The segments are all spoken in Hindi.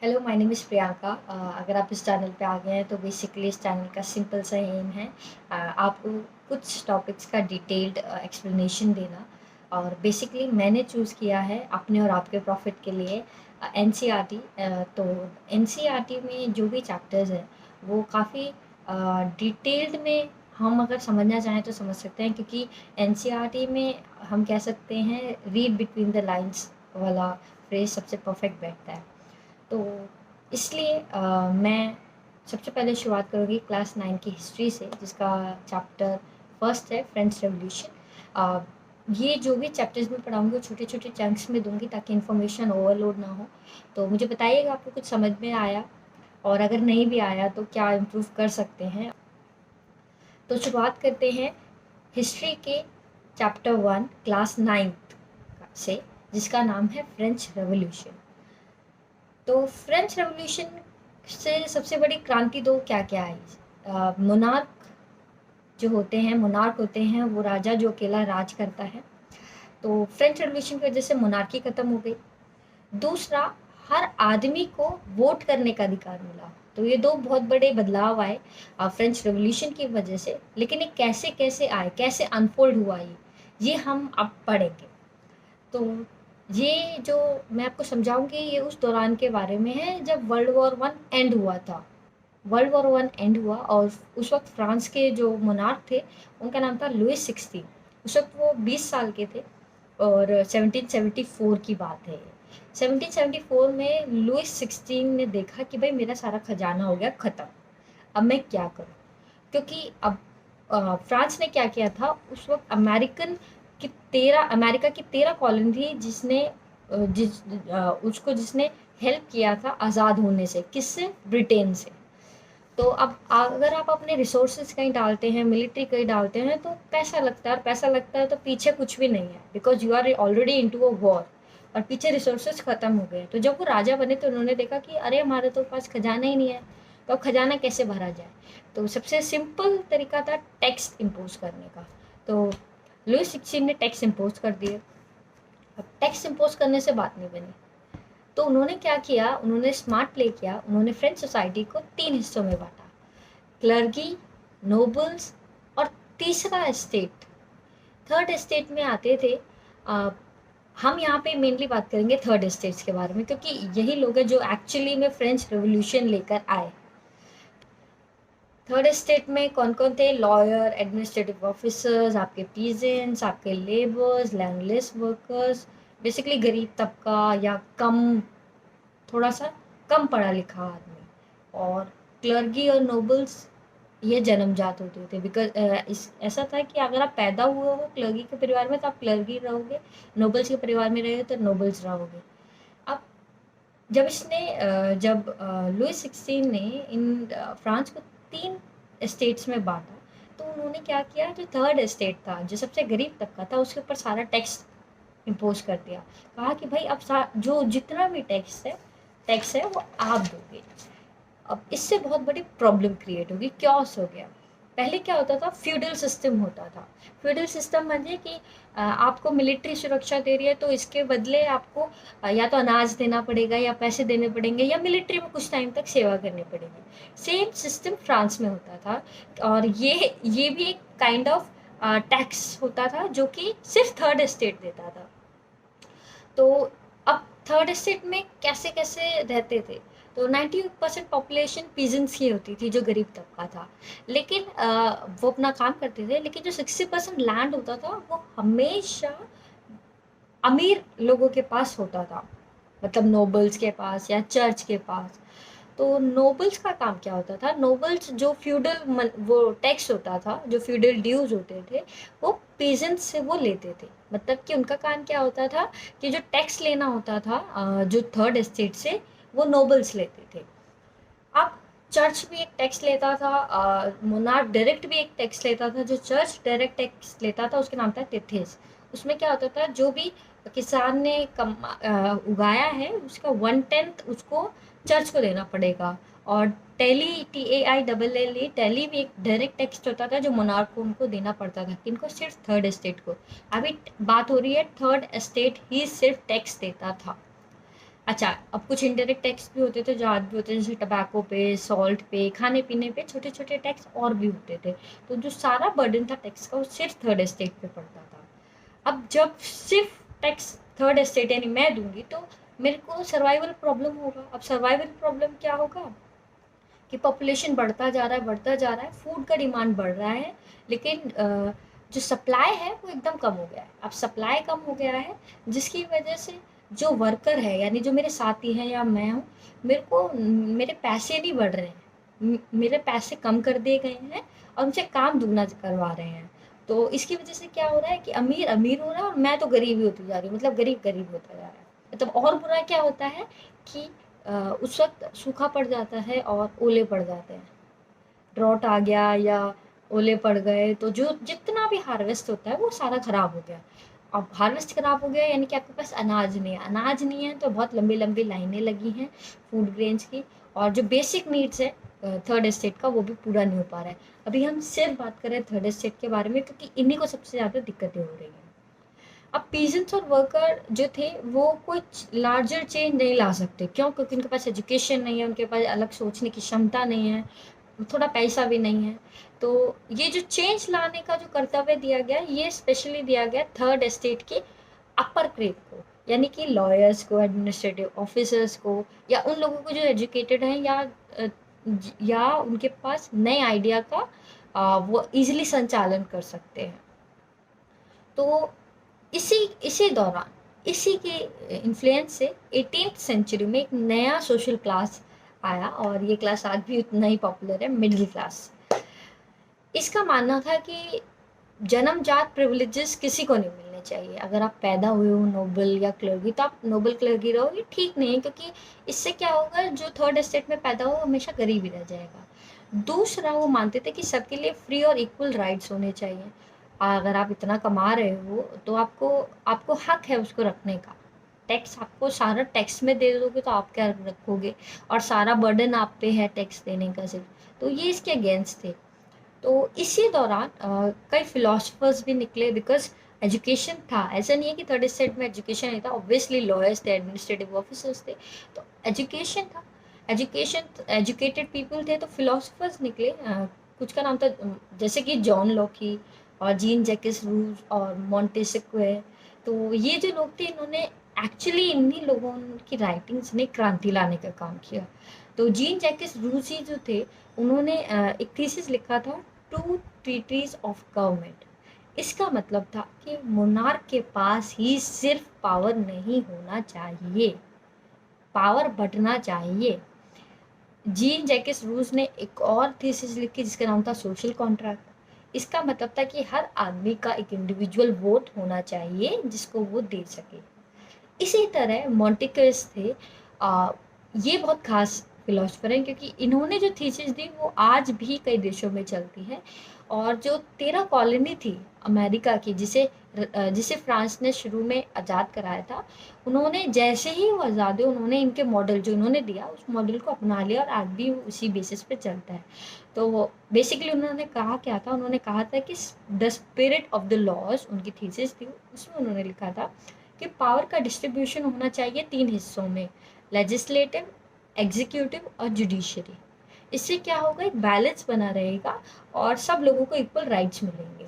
Hello, my name is Priyanka. अगर आप इस चैनल पे आ गए हैं तो बेसिकली इस चैनल का सिंपल सा एम है आपको कुछ टॉपिक्स का डिटेल्ड एक्सप्लेनेशन देना। और बेसिकली मैंने चूज़ किया है अपने और आपके प्रॉफिट के लिए एनसीईआरटी। तो एनसीईआरटी में जो भी चैप्टर्स हैं वो काफ़ी डिटेल्ड में हम अगर समझना चाहें तो समझ सकते हैं, क्योंकि एनसीईआरटी में हम कह सकते हैं रीड बिटवीन द लाइंस वाला फ्रेज सबसे परफेक्ट बैठता है। तो इसलिए मैं सबसे पहले शुरुआत करूँगी क्लास 9 की हिस्ट्री से, जिसका चैप्टर फर्स्ट है फ्रेंच रेवोल्यूशन। ये जो भी चैप्टर्स मैं पढ़ाऊँगी वो छोटे-छोटे चंक्स में दूँगी ताकि इन्फॉर्मेशन ओवरलोड ना हो। तो मुझे बताइएगा आपको कुछ समझ में आया, और अगर नहीं भी आया तो क्या इम्प्रूव कर सकते हैं। तो शुरुआत करते हैं हिस्ट्री के चैप्टर 1 क्लास 9th से, जिसका नाम है फ्रेंच रेवोल्यूशन। तो फ्रेंच रेवोल्यूशन से सबसे बड़ी क्रांति दो क्या-क्या आई। मोनार्क जो होते हैं, मोनार्क होते हैं वो राजा जो अकेला राज करता है। तो फ्रेंच रेवोल्यूशन की वजह से मोनार्की खत्म हो गई। दूसरा, हर आदमी को वोट करने का अधिकार मिला। तो ये दो बहुत बड़े बदलाव आए फ्रेंच रेवोल्यूशन की वजह से। लेकिन ये कैसे-कैसे आए, कैसे अनफोल्ड हुआ ये हम अब पढ़ेंगे। तो ये जो मैं आपको समझाऊँगी ये उस दौरान के बारे में है जब वर्ल्ड वॉर 1 एंड हुआ था। वर्ल्ड वॉर 1 एंड हुआ और उस वक़्त फ्रांस के जो मोनार्क थे, उनका नाम था लुईस 16। उस वक़्त वो 20 साल के थे और 1774 की बात है ये। 1774 में लुईस 16 ने देखा कि भई मेरा सारा खजाना हो गया ख़त्म, अब मैं क्या करूँ? क्योंकि अब फ्रांस ने क्या किया था उस वक़्त अमेरिका की 13 कॉलोनी थी उसको जिसने हेल्प किया था आज़ाद होने से। किससे? ब्रिटेन से। तो अब अगर आप अपने रिसोर्सेज़ कहीं डालते हैं, मिलिट्री कहीं डालते हैं तो पैसा लगता है, और पैसा लगता है तो पीछे कुछ भी नहीं है, because you are already into a war और पीछे रिसोर्सेज़ खत्म हो गए। तो जब वो राजा बने तो उन्होंने देखा कि अरे! हमारे तो पास खजाना ही नहीं है, तो अब खजाना कैसे भरा जाए? तो सबसे सिंपल तरीका था टैक्स इम्पोज़ करने का। तो लुईस 16 ने टैक्स इम्पोज़ कर दिए। अब टैक्स इम्पोज़ करने से बात नहीं बनी। तो उन्होंने क्या किया, उन्होंने स्मार्ट प्ले किया, उन्होंने फ्रेंच सोसाइटी को 3 हिस्सों में बाँटा। क्लर्गी, नोबल्स और तीसरा एस्टेट। थर्ड एस्टेट में आते थे अ, हम यहाँ पे मेनली बात करेंगे थर्ड एस्टेट्स के बारे में, क्योंकि यही लोग हैं जो एक्चुअली में फ्रेंच रेवोल्यूशन लेकर आए। थर्ड एस्टेट में कौन-कौन थे? लॉयर, एडमिनिस्ट्रेटिव ऑफिसर्स, आपके पीजेंट्स, आपके लेबर्स, लैंडलेस वर्कर्स, बेसिकली गरीब तबका या थोड़ा-सा कम पढ़ा-लिखा आदमी। और क्लर्गी और नोबल्स ये जन्मजात होते थे, बिकॉज़ इस ऐसा था कि अगर आप पैदा हुए हो क्लर्गी के परिवार में तो आप क्लर्गी रहोगे, नोबल्स के परिवार में रहे तो नोबल्स रहोगे। अब जब लुई 16 ने फ्रांस को 3 स्टेट्स में बाँटा, तो उन्होंने क्या किया, जो थर्ड स्टेट था, जो सबसे गरीब तबका था, उसके ऊपर सारा टैक्स इम्पोज़ कर दिया। कहा कि भई अब सा जो जितना भी टैक्स है वो आप दोगे। अब इससे बहुत बड़ी प्रॉब्लम क्रिएट होगी, क्योस हो गया। पहले क्या होता था, फ्यूडल सिस्टम होता था। फ्यूडल सिस्टम म्हणजे कि आपको मिलिट्री सुरक्षा दे रही है तो इसके बदले आपको या तो अनाज देना पड़ेगा या पैसे देने पड़ेंगे या मिलिट्री में कुछ टाइम तक सेवा करनी पड़ेगी। सेम सिस्टम फ्रांस में होता था, और ये भी एक काइंड ऑफ टैक्स होता था जो कि सिर्फ थर्ड एस्टेट देता था। तो अब थर्ड स्टेट में कैसे-कैसे रहते थे? तो 90% पॉपुलेशन पीजेंट्स की होती थी, जो गरीब तबका था। लेकिन वो अपना काम करते थे, लेकिन जो 60% लैंड होता था, वो हमेशा अमीर लोगों के पास होता था। मतलब नोबल्स के पास या चर्च के पास। तो नोबल्स का काम क्या होता था? नोबल्स जो वो टैक्स होता था, जो फ्यूडल ड्यूज़ होते थे, वो पीजेंट्स से वो लेते थे। मतलब कि उनका काम क्या होता था कि जो टैक्स लेना होता था जो थर्ड एस्टेट से, वो नोबल्स लेते थे। अब चर्च भी एक टैक्स लेता था, मोनार्क डायरेक्ट भी एक टैक्स लेता था। जो चर्च डायरेक्ट टैक्स लेता था उसका नाम था टेथेस। उसमें क्या होता था, जो भी किसान ने उगाया है उसका 1/10 उसको चर्च को देना पड़ेगा। और टैली भी एक डायरेक्ट टैक्स होता था जो मोनार्क को उनको देना पड़ता था। किनको? सिर्फ थर्ड एस्टेट को। अभी बात हो रही है थर्ड एस्टेट ही सिर्फ टैक्स देता था। अच्छा, अब कुछ इनडायरेक्ट टैक्स भी होते थे जो आज भी होते हैं, जैसे टबैको पे, सॉल्ट पे, खाने-पीने पे छोटे-छोटे टैक्स और भी होते थे। तो जो सारा बर्डन था टैक्स का वो सिर्फ़ थर्ड एस्टेट पे पड़ता था। अब जब सिर्फ़ टैक्स थर्ड एस्टेट यानी मैं दूँगी तो मेरे को सर्वाइवल प्रॉब्लम होगा। अब सर्वाइवल प्रॉब्लम क्या होगा कि पॉपुलेशन बढ़ता जा रहा है, फूड का डिमांड बढ़ रहा है, लेकिन जो सप्लाई है वो एकदम कम हो गया है। अब सप्लाई कम हो गया है, जिसकी वजह से जो वर्कर है यानी जो मेरे साथी हैं या मैं हूँ, मेरे पैसे नहीं बढ़ रहे हैं। मेरे पैसे कम कर दिए गए हैं और उनसे काम दुगना करवा रहे हैं। तो इसकी वजह से क्या हो रहा है कि अमीर अमीर हो रहा है और मैं तो गरीब ही होती जा रही हूँ, मतलब गरीब गरीब होता जा रहा है। मतलब और बुरा क्या होता है कि उस वक़्त सूखा पड़ जाता है और ओले पड़ जाते हैं। ड्रॉट आ गया या ओले पड़ गए तो जो जितना भी हार्वेस्ट होता है वो सारा ख़राब हो गया। अब हार्वेस्ट ख़राब हो गया यानी कि आपके पास अनाज नहीं है। अनाज नहीं है तो बहुत लंबी-लंबी लाइनें लगी हैं फूड ग्रेन्स की, और जो बेसिक नीड्स है थर्ड एस्टेट का वो भी पूरा नहीं हो पा रहा है। अभी हम सिर्फ़ बात कर रहे हैं थर्ड एस्टेट के बारे में क्योंकि इन्हीं को सबसे ज़्यादा दिक्कतें हो रही हैं। अब पीजेंट्स और वर्कर जो थे वो कुछ लार्जर चेंज नहीं ला सकते, क्यों? क्योंकि उनके पास एजुकेशन नहीं है, उनके पास अलग सोचने की क्षमता नहीं है, थोड़ा पैसा भी नहीं है। तो ये जो चेंज लाने का जो कर्तव्य दिया गया ये स्पेशली दिया गया थर्ड एस्टेट के अपर क्रेप को, यानी कि लॉयर्स को, एडमिनिस्ट्रेटिव ऑफिसर्स को, या उन लोगों को जो एजुकेटेड हैं या उनके पास नए आइडिया का वो इजीली संचालन कर सकते हैं। तो इसी इसी दौरान इसी के इन्फ्लुएंस से 18th सेंचुरी में एक नया सोशल क्लास आया, और ये क्लास आज भी उतना ही पॉपुलर है, मिडिल क्लास। इसका मानना था कि जन्मजात प्रिविलेजेस किसी को नहीं मिलने चाहिए। अगर आप पैदा हुए हो नोबल या क्लर्की तो आप नोबल क्लर्की रहो, ये ठीक नहीं है, क्योंकि इससे क्या होगा, जो थर्ड एस्टेट में पैदा हो हमेशा गरीब ही रह जाएगा। दूसरा, वो मानते थे कि सबके लिए फ्री और इक्वल राइट्स होने चाहिए। अगर आप इतना कमा रहे हो तो आपको आपको हक है उसको रखने का। टैक्स आपको सारा टैक्स में दे दोगे तो आप क्या रखोगे, और सारा बर्डन आप पे है टैक्स देने का सिर्फ। तो ये इसके अगेंस्ट थे। तो इसी दौरान कई फिलोसफर्स भी निकले, बिकॉज एजुकेशन था। ऐसा नहीं है कि थर्ड स्टेट में एजुकेशन नहीं था, ऑब्वियसली लॉयर्स थे, एडमिनिस्ट्रेटिव ऑफिसर्स थे, तो एजुकेशन था। एजुकेटेड पीपल थे तो फिलोसफर्स निकले। कुछ का नाम था जैसे कि जॉन लॉकी और जीन जैकिस रूस और मॉन्टेस्क्वे। तो ये जो लोग थे इन्होंने एक्चुअली इन्हीं लोगों की राइटिंग्स ने क्रांति लाने का काम किया। तो जीन जैकिस रूसी जो थे उन्होंने एक थीसिस लिखा था, टू ट्रीटीज ऑफ गवर्नमेंट। इसका मतलब था कि मोनार्क के पास ही सिर्फ पावर नहीं होना चाहिए, पावर बंटना चाहिए। जीन जैकिस रूस ने एक और थीसिस लिखी जिसका नाम था सोशल कॉन्ट्रैक्ट। इसका मतलब था कि हर आदमी का एक इंडिविजुअल वोट होना चाहिए जिसको वो दे सके। इसी तरह मॉन्टेक्यू थे। ये बहुत खास फिलोसफर हैं क्योंकि इन्होंने जो थीसिस दी वो आज भी कई देशों में चलती है। और जो 13 कॉलोनी थी अमेरिका की, जिसे फ्रांस ने शुरू में आज़ाद कराया था, उन्होंने जैसे ही वो आज़ाद हुए उन्होंने इनके मॉडल जो इन्होंने दिया उस मॉडल को अपना लिया और आज भी वो उसी बेसिस पे चलता है। तो बेसिकली उन्होंने कहा क्या था, उन्होंने कहा था कि the spirit of the laws, उनकी थीसिस थी, उसमें उन्होंने लिखा था कि पावर का डिस्ट्रीब्यूशन होना चाहिए 3 हिस्सों में, लेजिस्लेटिव, एग्जीक्यूटिव और जुडिशरी। इससे क्या होगा, एक बैलेंस बना रहेगा और सब लोगों को इक्वल राइट्स मिलेंगे।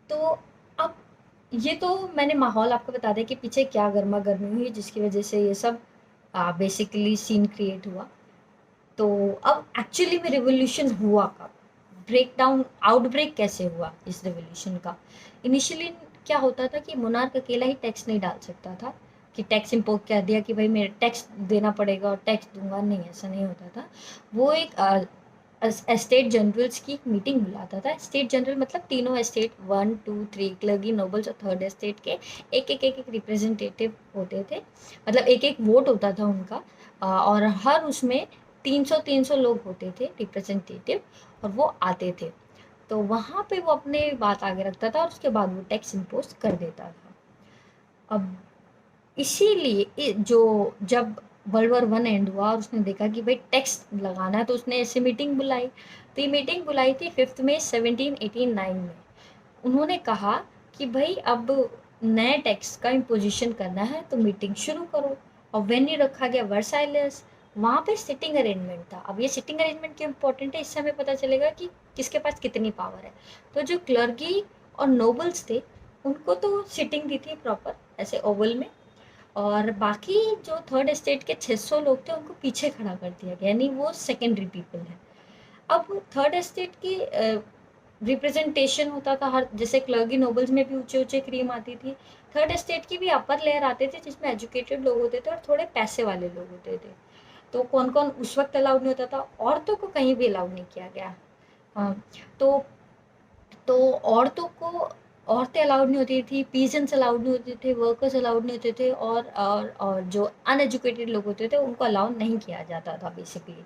तो अब ये तो मैंने माहौल आपको बता दिया कि पीछे क्या गर्मा गर्मी हुई जिसकी वजह से ये सब बेसिकली सीन क्रिएट हुआ। तो अब एक्चुअली में रिवॉल्यूशन हुआ कब, ब्रेक डाउन आउटब्रेक कैसे हुआ इस रिवॉल्यूशन का। इनिशियली क्या होता था कि मोनार्क अकेला ही टैक्स नहीं डाल सकता था, कि टैक्स इम्पोज कर दिया कि भाई मेरे टैक्स देना पड़ेगा और टैक्स दूंगा, नहीं, ऐसा नहीं होता था। वो एक एस्टेट जनरल्स की मीटिंग बुलाता था। स्टेट जनरल मतलब तीनों एस्टेट 1 2 3 क्लर्की, नोबल्स और थर्ड एस्टेट के एक रिप्रेजेंटेटिव होते थे, मतलब एक वोट होता था उनका। और हर उसमें 300 लोग होते थे रिप्रेजेंटेटिव, और वो आते थे। तो वहाँ पे वो अपने बात आगे रखता था और उसके बाद वो टैक्स इम्पोज कर देता था। अब इसीलिए जो जब वर्ल्ड वॉर वन एंड हुआ और उसने देखा कि भाई टैक्स लगाना है तो उसने ऐसे मीटिंग बुलाई। तो ये मीटिंग बुलाई थी 5 मई 1789 में। उन्होंने कहा कि भाई अब नए टैक्स का इम्पोजिशन करना है तो मीटिंग शुरू करो। और वेन्यू रखा गया वर्साइलेस। वहाँ पे सिटिंग अरेंजमेंट था। अब ये सिटिंग अरेंजमेंट क्यों इंपॉर्टेंट है, इससे हमें पता चलेगा कि किसके पास कितनी पावर है। तो जो क्लर्की और नोबल्स थे उनको तो सिटिंग दी थी प्रॉपर ऐसे ओवल में, और बाकी जो थर्ड एस्टेट के 600 लोग थे उनको पीछे खड़ा कर दिया गया, यानी वो सेकेंडरी पीपल है। अब थर्ड एस्टेट की रिप्रेजेंटेशन होता था हर, जैसे क्लर्की नोबल्स में भी ऊंचे ऊंचे क्रीम आती थी, थर्ड एस्टेट की भी अपर लेयर आते थे जिसमें एजुकेटेड लोग होते थे और थोड़े पैसे वाले लोग होते थे। तो कौन कौन उस वक्त अलाउड नहीं होता था, औरतों को कहीं भी अलाउड नहीं किया गया। हाँ, तो तो औरतें अलाउड नहीं होती थी, पीजेंट्स अलाउड नहीं होते थे, वर्कर्स अलाउड नहीं होते थे, और जो अनएजुकेटेड लोग होते थे उनको अलाउड नहीं किया जाता था बेसिकली।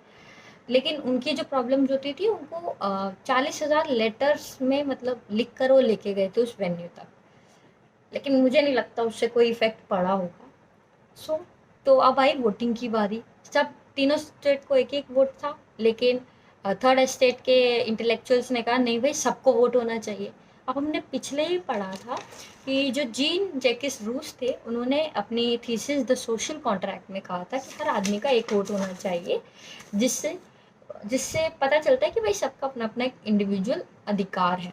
लेकिन उनकी जो प्रॉब्लम्स होती थी उनको 40,000 लेटर्स में मतलब लिख कर वो लेके गए थे उस वेन्यू तक, लेकिन मुझे नहीं लगता उससे कोई इफेक्ट पड़ा होगा। सो तो अब आई वोटिंग की बारी। सब तीनों स्टेट को एक एक वोट था, लेकिन थर्ड स्टेट के इंटेलेक्चुअल्स ने कहा नहीं भाई सबको वोट होना चाहिए। अब हमने पिछले ही पढ़ा था कि जो जीन जैकिस रूस थे उन्होंने अपनी थीसिस द सोशल कॉन्ट्रैक्ट में कहा था कि हर आदमी का एक वोट होना चाहिए, जिससे जिससे पता चलता है कि भाई सबका अपना अपना एक इंडिविजुअल अधिकार है।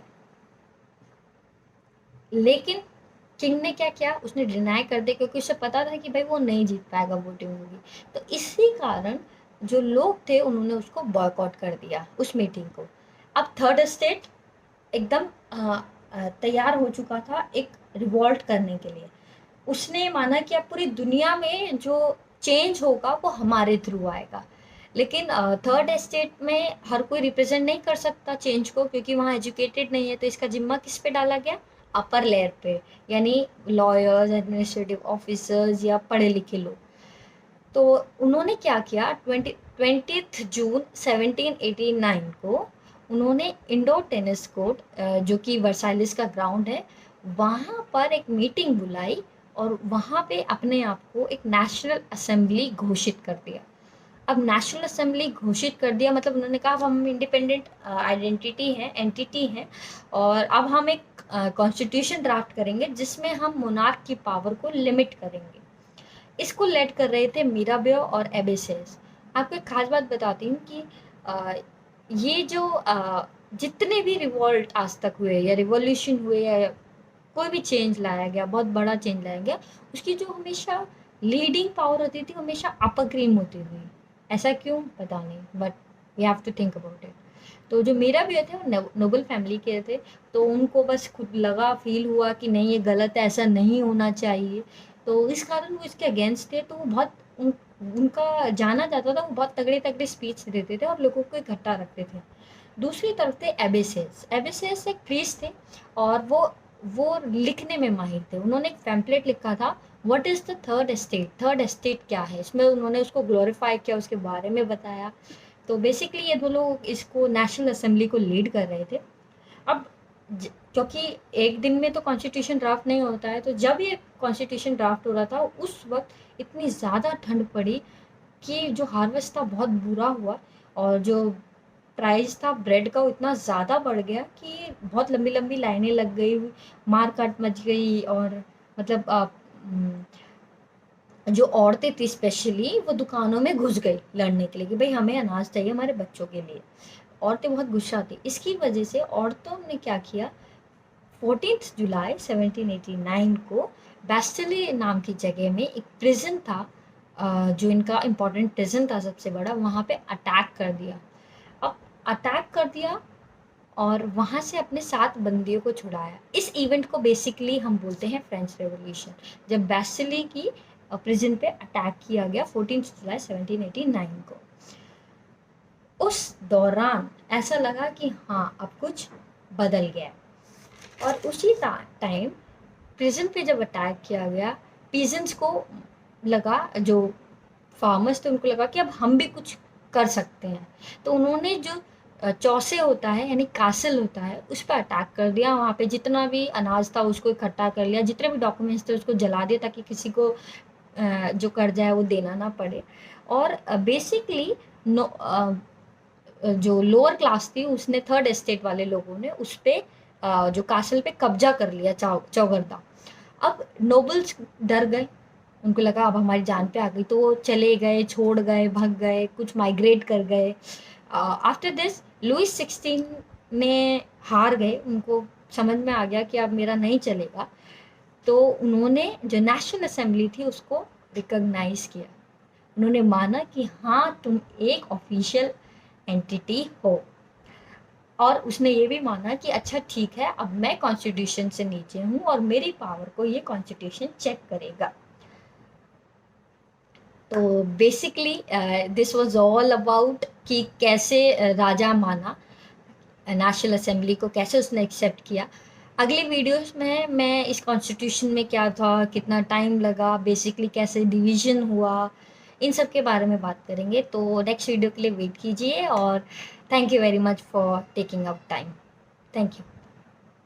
लेकिन किंग ने क्या किया, उसने डिनाई कर दिया क्योंकि उसे पता था कि भाई वो नहीं जीत पाएगा वोटिंग होगी। तो इसी कारण जो लोग थे उन्होंने उसको बॉयकॉट कर दिया उस मीटिंग को। अब थर्ड स्टेट एकदम तैयार हो चुका था एक रिवॉल्ट करने के लिए। उसने माना कि अब पूरी दुनिया में जो चेंज होगा वो हमारे थ्रू आएगा। लेकिन थर्ड एस्टेट में हर कोई रिप्रेजेंट नहीं कर सकता चेंज को, क्योंकि वहाँ एजुकेटेड नहीं है, तो इसका जिम्मा किस पे डाला गया, अपर लेयर पे, यानी लॉयर्स, एडमिनिस्ट्रेटिव ऑफिसर्स या पढ़े लिखे लोग। तो उन्होंने क्या किया, 20 जून 1789 को उन्होंने इंडोर टेनिस कोर्ट, जो कि वर्साइलिस का ग्राउंड है, वहाँ पर एक मीटिंग बुलाई और वहाँ पे अपने आप को एक नेशनल असेंबली घोषित कर दिया। अब नेशनल असेंबली घोषित कर दिया मतलब उन्होंने कहा अब हम इंडिपेंडेंट आइडेंटिटी हैं, एंटिटी हैं, और अब हम एक कॉन्स्टिट्यूशन ड्राफ्ट करेंगे जिसमें हम मोनार्क की पावर को लिमिट करेंगे। इसको लेड कर रहे थे मीराबेओ और एबेसेस। आपको एक खास बात बताती हूँ कि अ, ये जो जितने भी रिवॉल्ट आज तक हुए या रिवॉल्यूशन हुए या कोई भी चेंज लाया गया, बहुत बड़ा चेंज लाया गया, उसकी जो हमेशा लीडिंग पावर होती थी हमेशा अपर क्रीम होती थी। ऐसा क्यों पता नहीं, but we have to think about it. तो जो मेरा भी थे वो नोबल फैमिली के थे, तो उनको बस खुद लगा, फील हुआ कि नहीं ये गलत है, ऐसा नहीं होना चाहिए, तो इस कारण वो इसके अगेंस्ट थे। तो वो बहुत उनका जाना जाता था, वो बहुत तगड़े तगड़े स्पीच देते थे और लोगों को इकट्ठा रखते थे। दूसरी तरफ थे एबेसेस। एबेसेस एक प्रीस्ट थे और वो लिखने में माहिर थे। उन्होंने एक पैम्पलेट लिखा था, what is the third estate, third estate क्या है, इसमें उन्होंने उसको ग्लोरीफाई किया, उसके बारे में बताया। तो बेसिकली ये दो लोग इसको नेशनल असेंबली को लीड कर रहे थे। अब क्योंकि एक दिन में तो कॉन्स्टिट्यूशन ड्राफ्ट नहीं होता है, तो जब ये कॉन्स्टिट्यूशन ड्राफ्ट हो रहा था उस वक्त इतनी ज़्यादा ठंड पड़ी कि जो हार्वेस्ट था बहुत बुरा हुआ, और जो प्राइस था ब्रेड का वो इतना ज़्यादा बढ़ गया कि बहुत लंबी लंबी लाइनें लग गई, मार काट मच गई। और मतलब जो औरतें थी स्पेशली वो दुकानों में घुस गई लड़ने के लिए कि भाई हमें अनाज चाहिए हमारे बच्चों के लिए। औरतें बहुत गुस्सा थी, इसकी वजह से औरतों ने क्या किया, 14 जुलाई 1789 को बैस्टली नाम की जगह में एक प्रिजन था, जो इनका इम्पोर्टेंट प्रिजन था सबसे बड़ा, वहाँ पे अटैक कर दिया। अब अटैक कर दिया और वहाँ से अपने 7 बंदियों को छुड़ाया। इस इवेंट को बेसिकली हम बोलते हैं फ्रेंच रेवोल्यूशन, जब बैस्टली की प्रिजन पे अटैक किया गया 14 जुलाई 1789 को। उस दौरान ऐसा लगा कि हाँ अब कुछ बदल गया, और उसी टाइम प्रिजन पे जब अटैक किया गया, पीजेंट्स को लगा, जो फार्मर्स थे उनको लगा कि अब हम भी कुछ कर सकते हैं। तो उन्होंने जो चौसे होता है यानी कासल होता है उस पर अटैक कर दिया, वहाँ पे जितना भी अनाज था उसको इकट्ठा कर लिया, जितने भी डॉक्यूमेंट्स थे उसको जला दिया ताकि किसी को जो कर्जा है वो देना ना पड़े। और बेसिकली जो लोअर क्लास थी उसने, थर्ड एस्टेट वाले लोगों ने उस पे जो कासल पे कब्जा कर लिया, चौगरदा। अब नोबल्स डर गए, उनको लगा अब हमारी जान पे आ गई, तो वो चले गए, छोड़ गए, भग गए, कुछ माइग्रेट कर गए। आफ्टर दिस लुइस 16 ने हार गए, उनको समझ में आ गया कि अब मेरा नहीं चलेगा, तो उन्होंने जो नेशनल असेंबली थी उसको रिकॉग्नाइज किया। उन्होंने माना कि हाँ तुम एक ऑफिशियल एंटिटी हो, और उसने ये भी माना कि अच्छा ठीक है, अब मैं कॉन्स्टिट्यूशन से नीचे हूँ और मेरी पावर को ये कॉन्स्टिट्यूशन चेक करेगा। तो basically this was all about कि कैसे राजा माना, नेशनल असेंबली को कैसे उसने एक्सेप्ट किया। अगले वीडियोस में मैं इस कॉन्स्टिट्यूशन में क्या था, कितना टाइम लगा, बेसिकली कैसे डिवीजन हुआ, इन सब के बारे में बात करेंगे। तो नेक्स्ट वीडियो के लिए वेट कीजिए, और thank you very much for taking up time. Thank you.